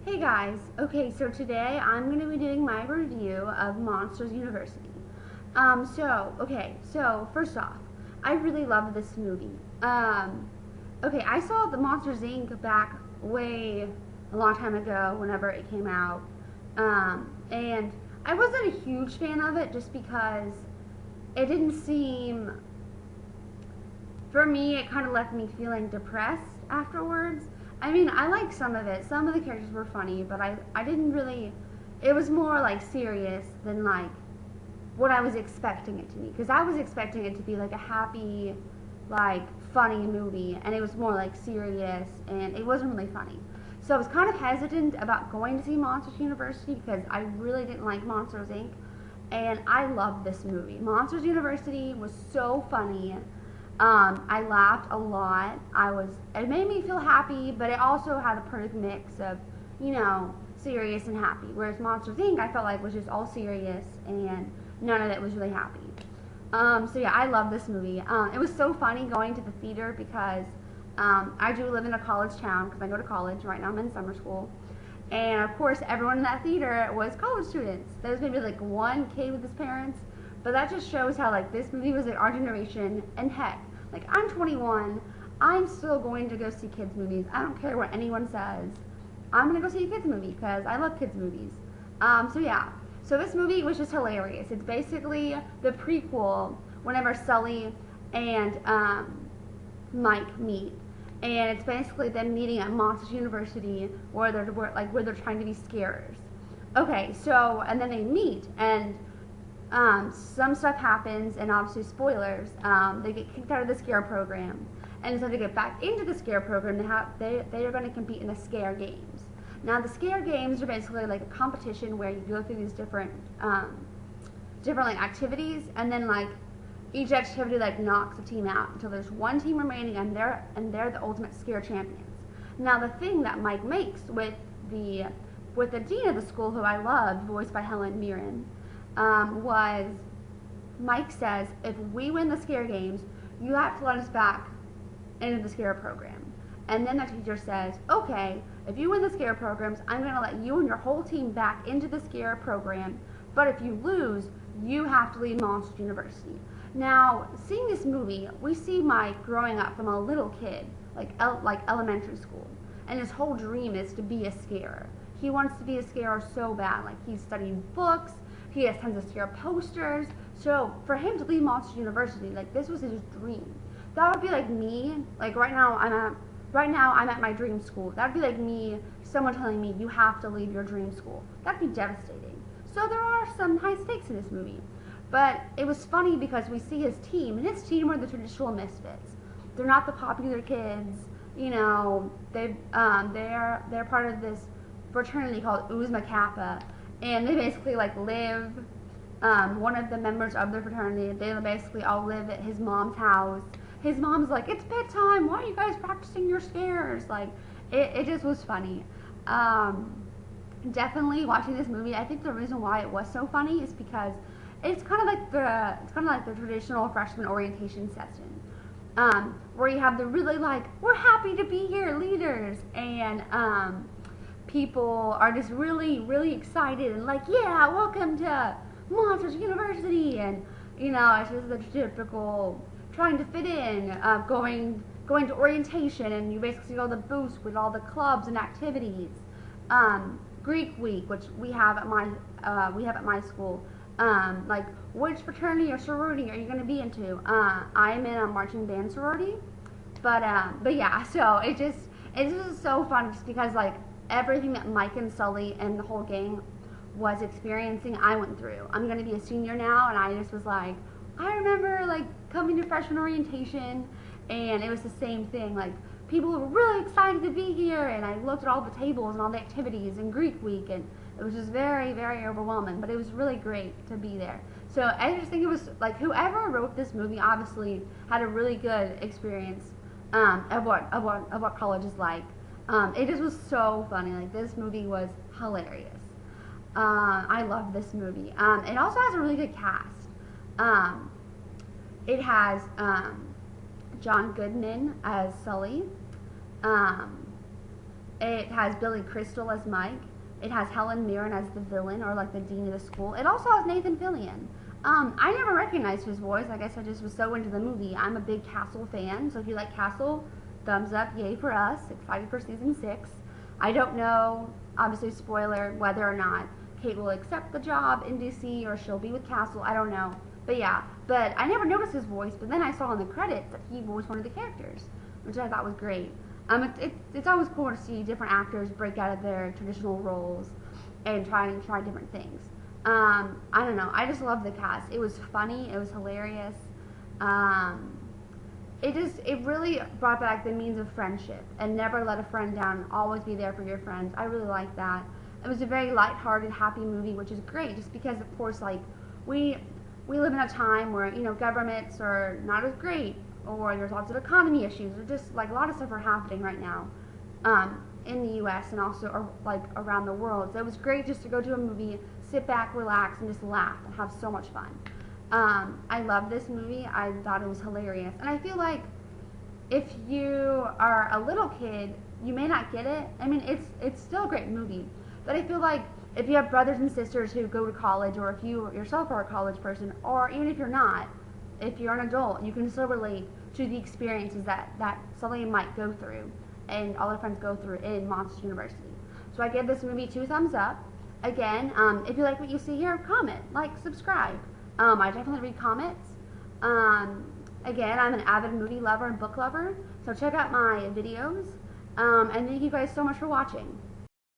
Hey guys, okay, so today I'm going to be doing my review of Monsters University. So first off, I really love this movie. Okay, I saw the Monsters Inc. back way a long time ago whenever it came out. And I wasn't a huge fan of it just because it didn't seem, for me, it kind of left me feeling depressed afterwards. I mean, I liked some of it. Some of the characters were funny, but I didn't really. It was more like serious than like what I was expecting it to be. Because I was expecting it to be like a happy, like funny movie, and it was more like serious, and it wasn't really funny. So I was kind of hesitant about going to see Monsters University because I really didn't like Monsters Inc. And I loved this movie. Monsters University was so funny. I laughed a lot. It made me feel happy, but it also had a perfect mix of, serious and happy. Whereas Monsters Inc. I felt like was just all serious and none of it was really happy. So yeah, I love this movie. It was so funny going to the theater because I do live in a college town because I go to college. Right now I'm in summer school. And of course, everyone in that theater was college students. There was maybe like one kid with his parents, but that just shows how like this movie was like our generation. And heck, like I'm 21, I'm still going to go see kids movies. I don't care what anyone says. I'm gonna go see a kids movie because I love kids movies. So yeah, so this movie was just hilarious. It's basically the prequel whenever Sully and Mike meet, and it's basically them meeting at Monsters University where they're trying to be scarers. Okay, so and then they meet and some stuff happens, and obviously spoilers. They get kicked out of the scare program, and so to get back into the scare program, they are going to compete in the scare games. Now the scare games are basically like a competition where you go through these different like activities, and then like each activity like knocks a team out until there's one team remaining, and they're the ultimate scare champions. Now the thing that Mike makes with the dean of the school, who I love, voiced by Helen Mirren, was Mike says, if we win the scare games, you have to let us back into the scare program. And then the teacher says, okay, if you win the scare programs, I'm going to let you and your whole team back into the scare program, but if you lose, you have to leave Monsters University. Now, seeing this movie, we see Mike growing up from a little kid, like elementary school, and his whole dream is to be a scarer. He wants to be a scarer so bad. Like, he's studying books, he has tons of scare posters. So for him to leave Monsters University, like this was his dream. That would be like me. Like right now I'm at my dream school. That would be like me, someone telling me you have to leave your dream school. That'd be devastating. So there are some high stakes in this movie. But it was funny because we see his team, and his team are the traditional misfits. They're not the popular kids. They're part of this fraternity called Uzma Kappa, and they basically like live. One of the members of the fraternity, they basically all live at his mom's house. His mom's like, it's bedtime. Why are you guys practicing your scares? Like, it just was funny. Definitely watching this movie, I think the reason why it was so funny is because it's kind of like the traditional freshman orientation session, where you have the really like, we're happy to be here leaders, and people are just really, really excited and like, yeah, welcome to Monsters University, and it's just the typical trying to fit in, going to orientation, and you basically see all the booths with all the clubs and activities. Greek week, which we have at my school. Like, which fraternity or sorority are you going to be into? I'm in a marching band sorority, but yeah, so it's just so fun just because like everything that Mike and Sully and the whole gang was experiencing, I went through. I'm going to be a senior now, and I just was like, I remember like coming to freshman orientation, and it was the same thing. Like, people were really excited to be here, and I looked at all the tables and all the activities in Greek week, and it was just very, very overwhelming, but it was really great to be there. So I just think it was like whoever wrote this movie obviously had a really good experience of what college is like. It just was so funny. Like, this movie was hilarious. I love this movie. It also has a really good cast. It has John Goodman as Sully. It has Billy Crystal as Mike. It has Helen Mirren as the villain, or like the dean of the school. It also has Nathan Fillion. I never recognized his voice. I guess I just was so into the movie. I'm a big Castle fan, so if you like Castle, thumbs up, yay for us. Excited for season 6. I don't know, obviously spoiler, whether or not Kate will accept the job in DC or she'll be with Castle. I don't know. But yeah, but I never noticed his voice, but then I saw in the credits that he was one of the characters, which I thought was great. It's always cool to see different actors break out of their traditional roles and try different things. I don't know. I just love the cast. It was funny. It was hilarious. It really brought back the means of friendship and never let a friend down and always be there for your friends. I really like that. It was a very lighthearted, happy movie, which is great just because, of course, like, we live in a time where, governments are not as great, or there's lots of economy issues, or just, like, a lot of stuff are happening right now in the U.S. and also, like, around the world. So it was great just to go to a movie, sit back, relax, and just laugh and have so much fun. I love this movie. I thought it was hilarious. And I feel like if you are a little kid, you may not get it. I mean, it's still a great movie. But I feel like if you have brothers and sisters who go to college, or if you yourself are a college person, or even if you're not, if you're an adult, you can still relate to the experiences that Celine might go through and all her friends go through in Monsters University. So I give this movie 2 thumbs up. Again, if you like what you see here, comment, like, subscribe. I definitely read comments. Again, I'm an avid movie lover and book lover, so check out my videos. And thank you guys so much for watching.